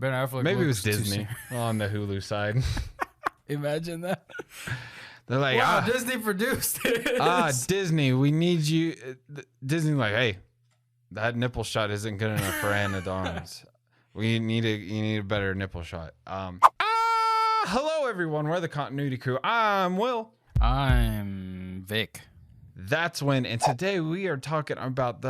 Ben Affleck. Maybe it was looks too Disney serious. on the Hulu side. Imagine that. They're like, Wow, Disney produced it. Disney, we need you. Disney, like, hey, that nipple shot isn't good enough for Anna de Armas. You need a better nipple shot. Hello everyone. We're the Continuity Crew. I'm Will. I'm Vic. That's when, and today we are talking about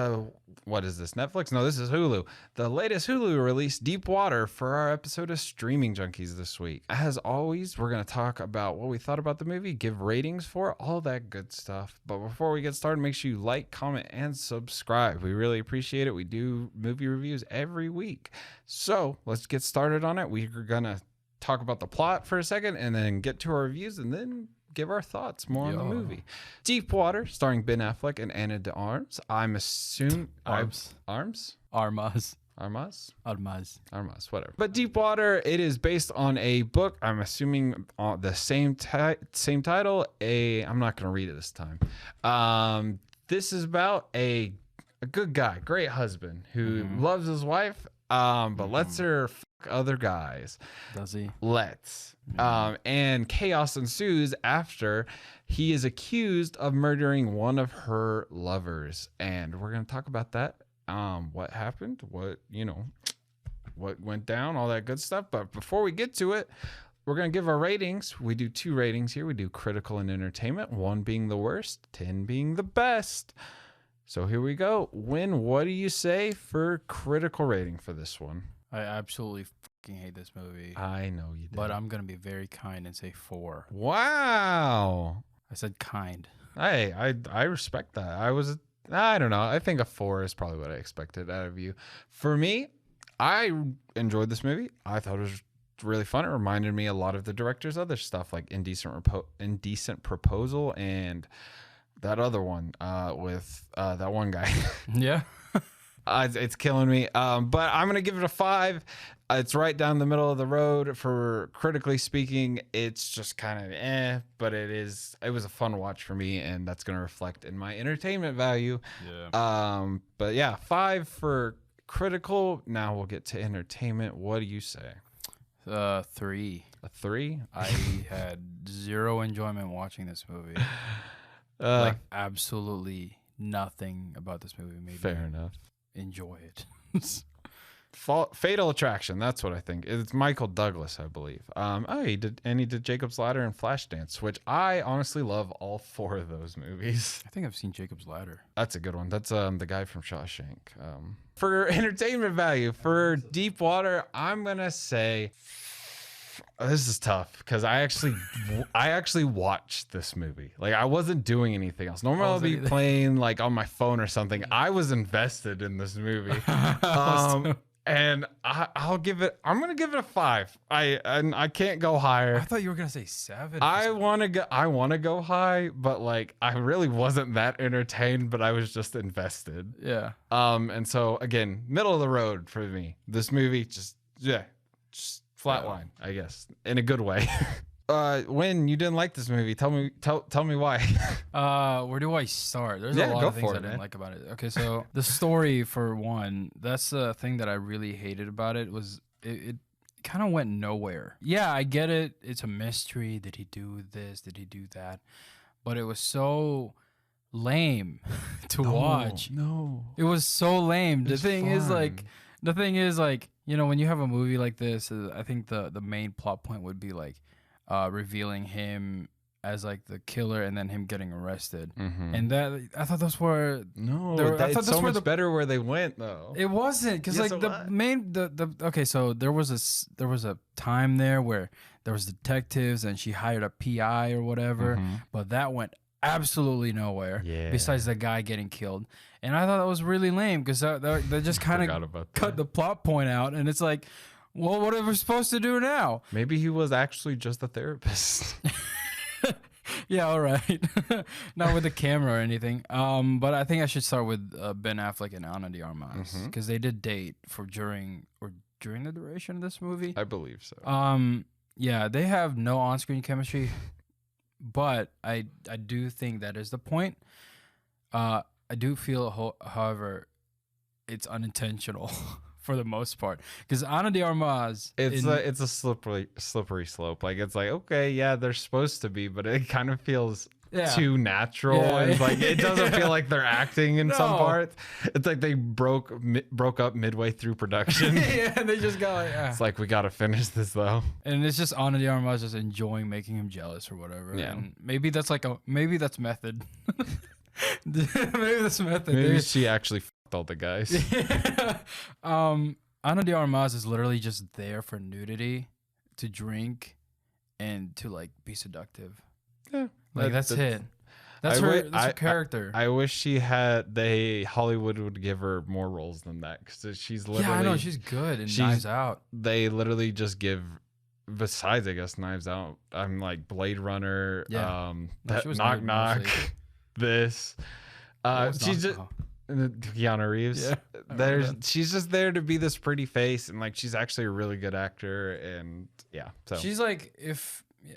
what is this, Netflix? No, this is Hulu. The latest Hulu release, Deep Water, for our episode of Streaming Junkies this week. As always, we're going to talk about what we thought about the movie, give ratings for it, all that good stuff. But before we get started, make sure you like, comment, and subscribe. We really appreciate it. We do movie reviews every week. So let's get started on it. We're going to talk about the plot for a second and then get to our reviews and then give our thoughts more on the movie. Deep Water, starring Ben Affleck and Anna de Armas. I'm assuming Armas, whatever. But Deep Water, it is based on a book. I'm assuming the same title. I'm not going to read it this time. This is about a good guy, great husband who loves his wife, but lets her fuck other guys. Does he? And chaos ensues after he is accused of murdering one of her lovers. And we're going to talk about that. What happened, what went down, all that good stuff. But before we get to it, we're going to give our ratings. We do 2 ratings here. We do critical and entertainment, 1 being the worst, 10 being the best. So here we go. Win, what do you say for critical rating for this one? I absolutely fucking hate this movie. I know you did. But I'm going to be very kind and say 4. Wow. I said kind. Hey, I respect that. I don't know. I think a 4 is probably what I expected out of you. For me, I enjoyed this movie. I thought it was really fun. It reminded me a lot of the director's other stuff, like Indecent Proposal and that other one with that one guy. Yeah. It's killing me. But I'm going to give it a 5. It's right down the middle of the road for critically speaking. It's just kind of but it was a fun watch for me, and that's going to reflect in my entertainment value. Yeah. But yeah, 5 for critical. Now we'll get to entertainment. What do you say? 3. A 3? I had zero enjoyment watching this movie. Like absolutely nothing about this movie made fair me enough. Enjoy it. Fatal Attraction, that's what I think. It's Michael Douglas, I believe. He did Jacob's Ladder and Flashdance, which I honestly love all 4 of those movies. I think I've seen Jacob's Ladder. That's a good one. That's the guy from Shawshank. For entertainment value, for Deep Water, I'm gonna say this is tough because I actually watched this movie. Like, I wasn't doing anything else. Normally I'll be playing like on my phone or something. I was invested in this movie. And I'm gonna give it a 5. I can't go higher. I thought you were gonna say 7. I wanna go high, but like I really wasn't that entertained, but I was just invested. Yeah. And so again, middle of the road for me. This movie just flatline, I guess, in a good way. When you didn't like this movie, tell me why. Where do I start? There's a lot of things I didn't like about it. Okay, so the story, for one, that's the thing that I really hated about it. Was it kind of went nowhere. Yeah, I get it. It's a mystery. Did he do this? Did he do that? But it was so lame to watch. No, it was so lame. The thing is like, when you have a movie like this, I think the main plot point would be like revealing him as like the killer and then him getting arrested. And that, I thought those were it's so much better where they went though. It wasn't, because like the main okay, so there was a time there where there was detectives and she hired a PI or whatever, but that went absolutely nowhere. Besides the guy getting killed. And I thought that was really lame because they just kind of cut the plot point out, and it's like, well, what are we supposed to do now? Maybe he was actually just a therapist. Yeah, all right. Not with a camera or anything. But I think I should start with Ben Affleck and Ana de Armas, because they did date during the duration of this movie. I believe so. Yeah, they have no on-screen chemistry, but I do think that is the point. I do feel, however, it's unintentional for the most part. Because Ana de Armas, it's a slippery slope. Like it's like, okay, yeah, they're supposed to be, but it kind of feels too natural. Yeah. It's like it doesn't feel like they're acting in some No. parts. It's like they broke up midway through production. yeah, they just got like, It's like, we gotta finish this though. and it's just Ana de Armas just enjoying making him jealous or whatever. Yeah. And maybe that's maybe that's method. maybe that's method. Maybe she actually fucked all the guys. Ana de Armas is literally just there for nudity, to drink, and to like be seductive. Yeah, Like that's it. That's her character. I wish Hollywood would give her more roles than that, because she's literally. Yeah, I know she's good in Knives Out. They literally just give. Besides, I guess Knives Out. I'm like Blade Runner. Yeah. Knock Knock. This. She's just. Keanu Reeves. Yeah, she's just there to be this pretty face, and like she's actually a really good actor, and yeah. So she's like,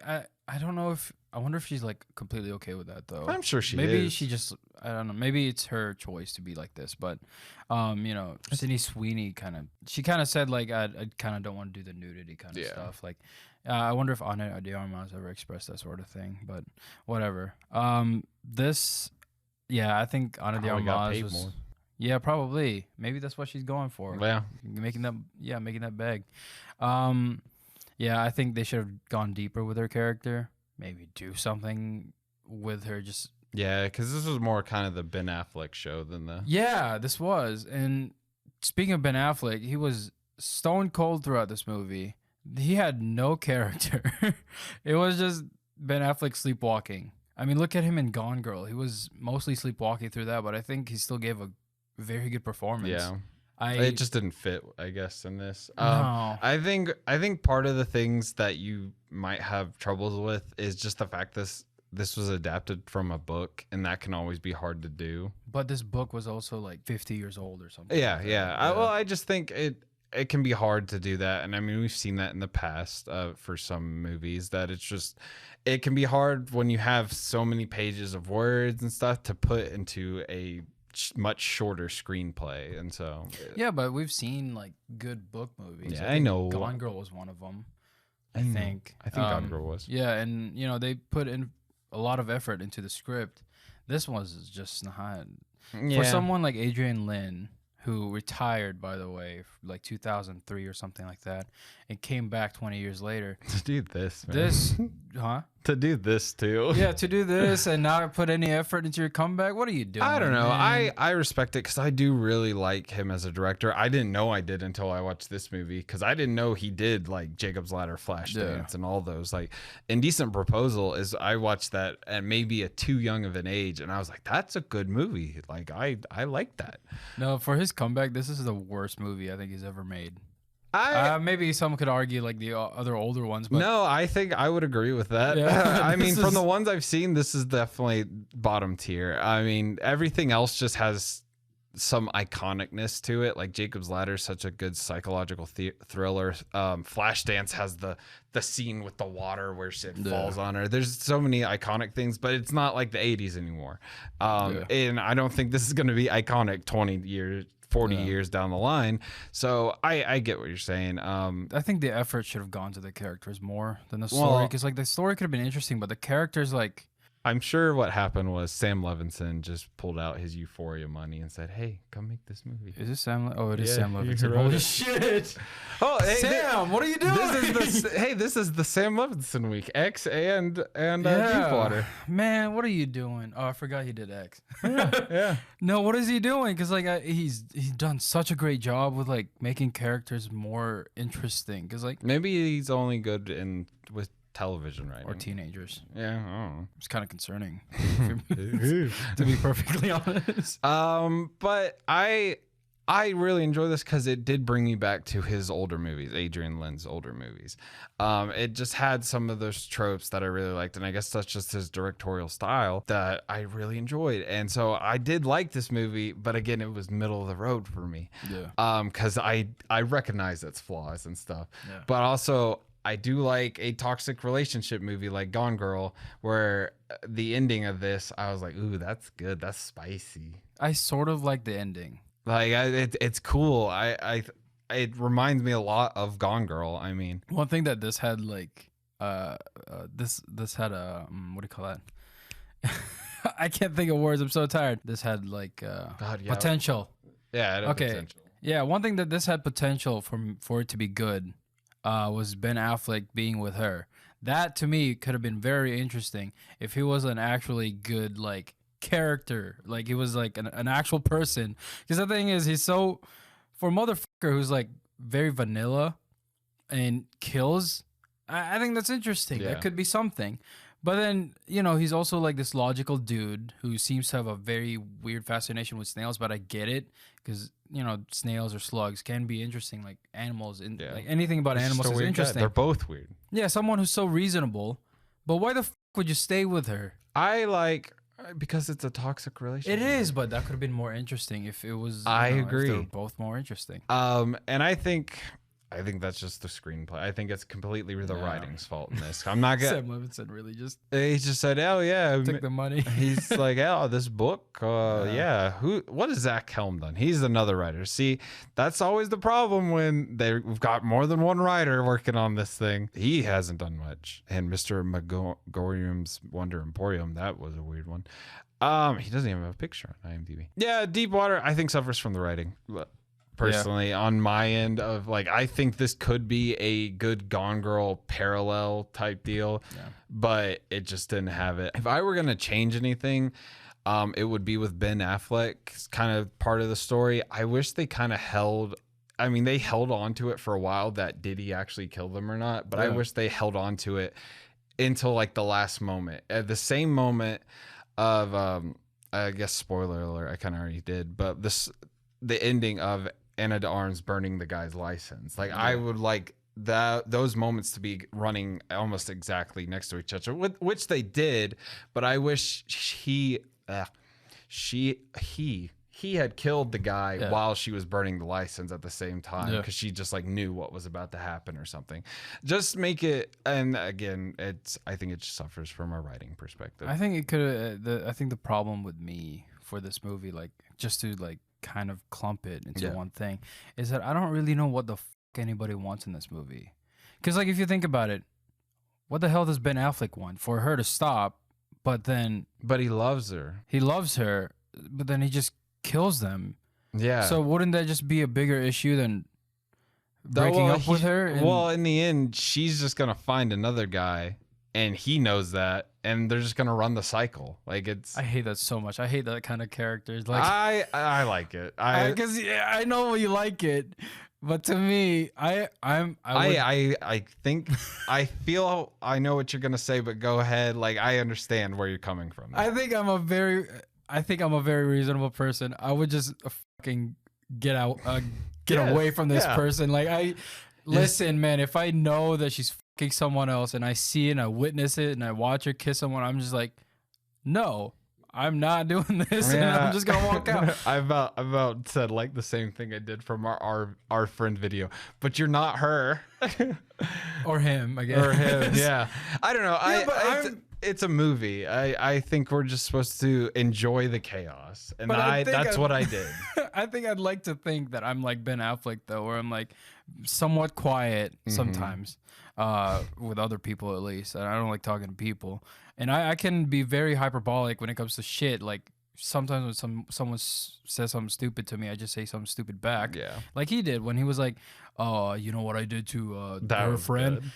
I don't know if I wonder if she's like completely okay with that though. I'm sure she maybe is. she just I don't know. Maybe it's her choice to be like this, but you know, Sydney Sweeney kind of said like I kind of don't want to do the nudity kind of stuff. Like I wonder if Ana de Armas ever expressed that sort of thing, but whatever. I think Ana de Armas was more. Yeah, probably. Maybe that's what she's going for. Yeah, making that bag. Yeah, I think they should have gone deeper with her character. Maybe do something with her. Just because this was more kind of the Ben Affleck show than the. Yeah, this was. And speaking of Ben Affleck, he was stone cold throughout this movie. He had no character. It was just Ben Affleck sleepwalking. I mean, look at him in Gone Girl. He was mostly sleepwalking through that, but I think he still gave a very good performance. Yeah. It just didn't fit, I guess, in this. No. I think part of the things that you might have troubles with is just the fact this was adapted from a book, and that can always be hard to do. But this book was also like 50 years old or something. Yeah, yeah. I just think it can be hard to do that, and I mean we've seen that in the past for some movies, that it can be hard when you have so many pages of words and stuff to put into a much shorter screenplay. And so but we've seen like good book movies. Yeah, I know Gone Girl was one of them. I think Gone Girl was. Yeah, and you know they put in a lot of effort into the script. This was just not for someone like Adrian Lin, who retired, by the way, like 2003 or something like that, and came back 20 years later. To do this, man. To do this, too. Yeah, to do this and not put any effort into your comeback? What are you doing? I don't know. Man? I respect it, because I do really like him as a director. I didn't know I did until I watched this movie, because I didn't know he did, like, Jacob's Ladder, Flashdance, and all those. Like, Indecent Proposal I watched that at maybe a too young of an age, and I was like, that's a good movie. Like, I like that. No, for his comeback, this is the worst movie I think he's ever made. Maybe someone could argue like the other older ones, but no, I think I would agree with that. Yeah. I mean, from the ones I've seen, this is definitely bottom tier. I mean, everything else just has some iconicness to it. Like Jacob's Ladder is such a good psychological thriller. Flashdance has the scene with the water where shit falls on her. There's so many iconic things, but it's not like the 80s anymore. And I don't think this is going to be iconic 20 years. 40 years down the line. So I get what you're saying. I think the effort should have gone to the characters more than the story, because like the story could have been interesting, but the characters, like, I'm sure what happened was Sam Levinson just pulled out his Euphoria money and said, "Hey, come make this movie." Is this Sam? Oh, it is Sam Levinson. Holy shit! Oh, hey, Sam, what are you doing? This is the Sam Levinson week. X and Deepwater. Man, what are you doing? Oh, I forgot he did X. Yeah. No, what is he doing? Because like he's done such a great job with like making characters more interesting. Because like maybe he's only good with television, right? Or teenagers. Yeah, I don't know. It's kind of concerning, to be perfectly honest. But I really enjoy this because it did bring me back to his older movies, Adrian Lynn's older movies. It just had some of those tropes that I really liked, and I guess that's just his directorial style that I really enjoyed. And so I did like this movie, but again, it was middle of the road for me. Yeah. Because I recognize its flaws and stuff, yeah. But also I do like a toxic relationship movie like Gone Girl, where the ending of this, I was like, ooh, that's good. That's spicy. I sort of like the ending. Like it's cool. I it reminds me a lot of Gone Girl. I mean, one thing that this had like this had a what do you call that? I can't think of words. I'm so tired. This had like God, yeah. potential. Yeah, it had Okay. potential. Yeah, one thing that this had potential for it to be good was Ben Affleck being with her. That to me could have been very interesting if he was an actually good like character, like he was like an actual person. Because the thing is, he's so for a motherfucker who's like very vanilla and kills. I think that's interesting. Yeah. That could be something. But then, you know, he's also like this logical dude who seems to have a very weird fascination with snails, but I get it because, you know, snails or slugs can be interesting, like animals. And like anything about animals is interesting. They're both weird. Yeah, someone who's so reasonable. But why the would you stay with her? I like, because it's a toxic relationship. It is, but that could have been more interesting if it was. I agree. If they were both more interesting. And I think that's just the screenplay. I think it's completely the writing's fault in this. I'm not gonna. Sam Levinson really just. He just said, "Oh yeah," took the money. He's like, "Oh, this book, yeah. What has Zach Helm done? He's another writer. See, that's always the problem when we've got more than one writer working on this thing. He hasn't done much. And Mr. Magorium's Wonder Emporium, that was a weird one. He doesn't even have a picture on IMDb. Yeah, Deepwater, I think suffers from the writing. Personally, on my end of like, I think this could be a good Gone Girl parallel type deal, but it just didn't have it. If I were gonna change anything, it would be with Ben Affleck, kind of part of the story. I wish they kind of held. I mean, they held on to it for a while. That did he actually kill them or not? But I wish they held on to it until like the last moment. At the same moment of, I guess spoiler alert, I kind of already did, but the ending of Anna de Armas burning the guy's license. Like I would like those moments to be running almost exactly next to each other, which they did. But I wish he had killed the guy while she was burning the license at the same time, because she just like knew what was about to happen or something. Just make it. And again, I think it just suffers from a writing perspective. I think it could. I think the problem with me for this movie, like just to like kind of clump it into one thing, is that I don't really know what the fuck anybody wants in this movie. Because like if you think about it, what the hell does Ben Affleck want? For her to stop, but he loves her. He loves her, but then he just kills them. Yeah. So wouldn't that just be a bigger issue than breaking up with her? Well, in the end, she's just gonna find another guy, and he knows that, and they're just gonna run the cycle. Like I hate that so much. I hate that kind of characters. Like I like it. Because I know you like it, but to me, I think I feel I know what you're gonna say, but go ahead. Like I understand where you're coming from. I think I'm a very reasonable person. I would just fucking get away from this person. Like listen, man. If I know that she's fucking someone else and I see it and I witness it and I watch her kiss someone, I'm just like, no, I'm not doing this, and I'm just gonna walk out. I about said like the same thing I did from our friend video, but you're not her or him, I guess. Or him, yeah. I don't know. It's a movie. I think we're just supposed to enjoy the chaos, and that's what I did. I think I'd like to think that I'm like Ben Affleck though, where I'm like somewhat quiet sometimes, with other people at least. I don't like talking to people, and I can be very hyperbolic when it comes to shit. Like sometimes when someone says something stupid to me, I just say something stupid back. Yeah, like he did when he was like, "Oh, you know what I did to her friend." Good.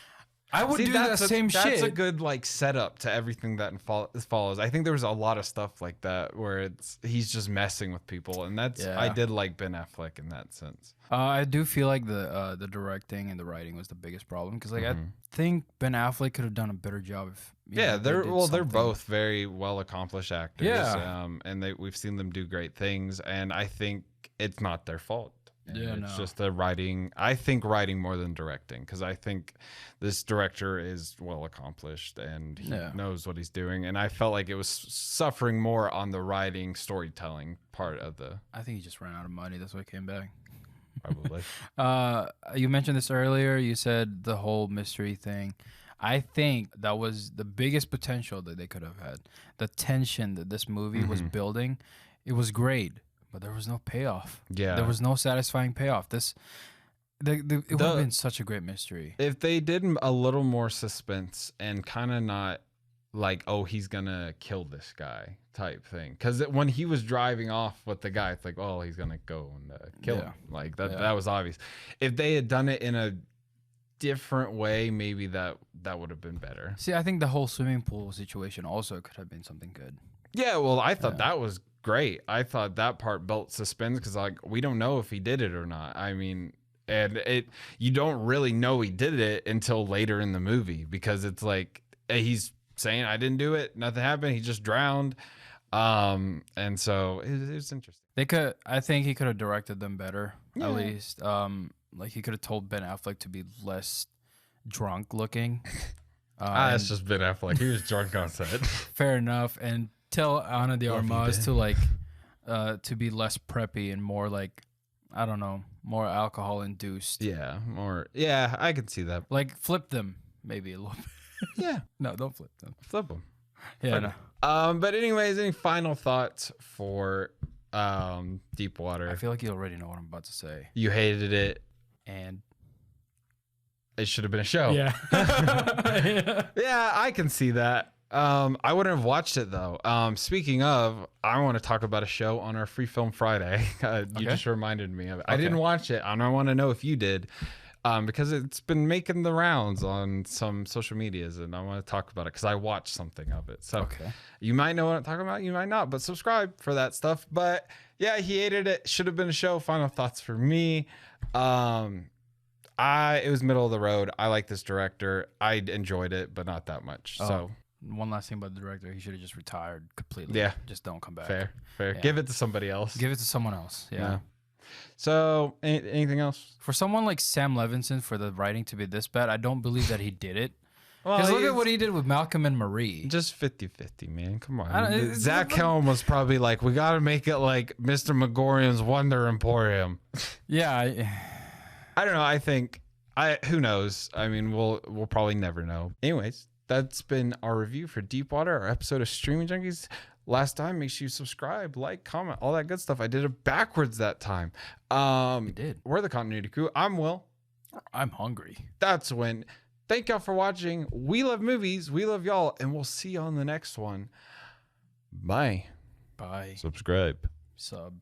I would do that same shit. That's a good like setup to everything that follows. I think there was a lot of stuff like that where he's just messing with people, and I did like Ben Affleck in that sense. I do feel like the directing and the writing was the biggest problem, because like I think Ben Affleck could have done a better job if they're both very well accomplished actors. Yeah, and we've seen them do great things, and I think it's not their fault. It's just the writing. I think writing more than directing, because I think this director is well accomplished and he knows what he's doing. And I felt like it was suffering more on the writing, storytelling part of the. I think he just ran out of money. That's why he came back. Probably. You mentioned this earlier. You said the whole mystery thing. I think that was the biggest potential that they could have had. The tension that this movie was building, it was great. But there was no payoff. Yeah. There was no satisfying payoff. It would have been such a great mystery. If they did a little more suspense and kind of not like, oh, he's gonna kill this guy type thing, because when he was driving off with the guy, it's like, oh, he's gonna go and kill him, like that. That was obvious. If they had done it in a different way, maybe that would have been better. See, I think the whole swimming pool situation also could have been something good. Yeah, well, I thought that was great. I thought that part built suspense, because like we don't know if he did it or not. I mean, and you don't really know he did it until later in the movie, because it's like he's saying, I didn't do it, nothing happened, he just drowned. And so it was interesting. I think he could have directed them better, at least. Like he could have told Ben Affleck to be less drunk looking. It's just Ben Affleck. He was drunk on set. Fair enough. And tell Ana de Armas to be less preppy and more like, I don't know, more alcohol induced. Yeah, more. Yeah, I could see that. Like flip them maybe a little bit. Yeah. No, don't flip them. Flip them. Yeah. No. But anyways, any final thoughts for Deepwater? I feel like you already know what I'm about to say. You hated it. And it should have been a show. Yeah. Yeah, I can see that. I wouldn't have watched it though. Speaking of, I want to talk about a show on our Free Film Friday. You just reminded me of it. I didn't watch it, and I want to know if you did, because it's been making the rounds on some social medias, and I want to talk about it because I watched something of it. So you might know what I'm talking about, you might not, but subscribe for that stuff. But yeah, he hated it. Should have been a show. Final thoughts for me. It was middle of the road. I like this director. I enjoyed it, but not that much. So one last thing about the director, he should have just retired completely. Yeah, just don't come back. Fair. Yeah. Give it to somebody else. Give it to someone else. Yeah. So anything else for someone like Sam Levinson, for the writing to be this bad? I don't believe that he did it. Because look at what he did with Malcolm and Marie. Just 50-50, man. Come on. Zach Helm was probably like, we got to make it like Mr. Megorium's Wonder Emporium. Yeah. I don't know. I think who knows? I mean, we'll probably never know. Anyways, that's been our review for Deepwater, our episode of Streaming Junkies. Last time, make sure you subscribe, like, comment, all that good stuff. I did it backwards that time. You did. We're the Continuity Crew. I'm Will. I'm hungry. That's when. Thank y'all for watching. We love movies. We love y'all. And we'll see you on the next one. Bye. Bye. Subscribe. Sub.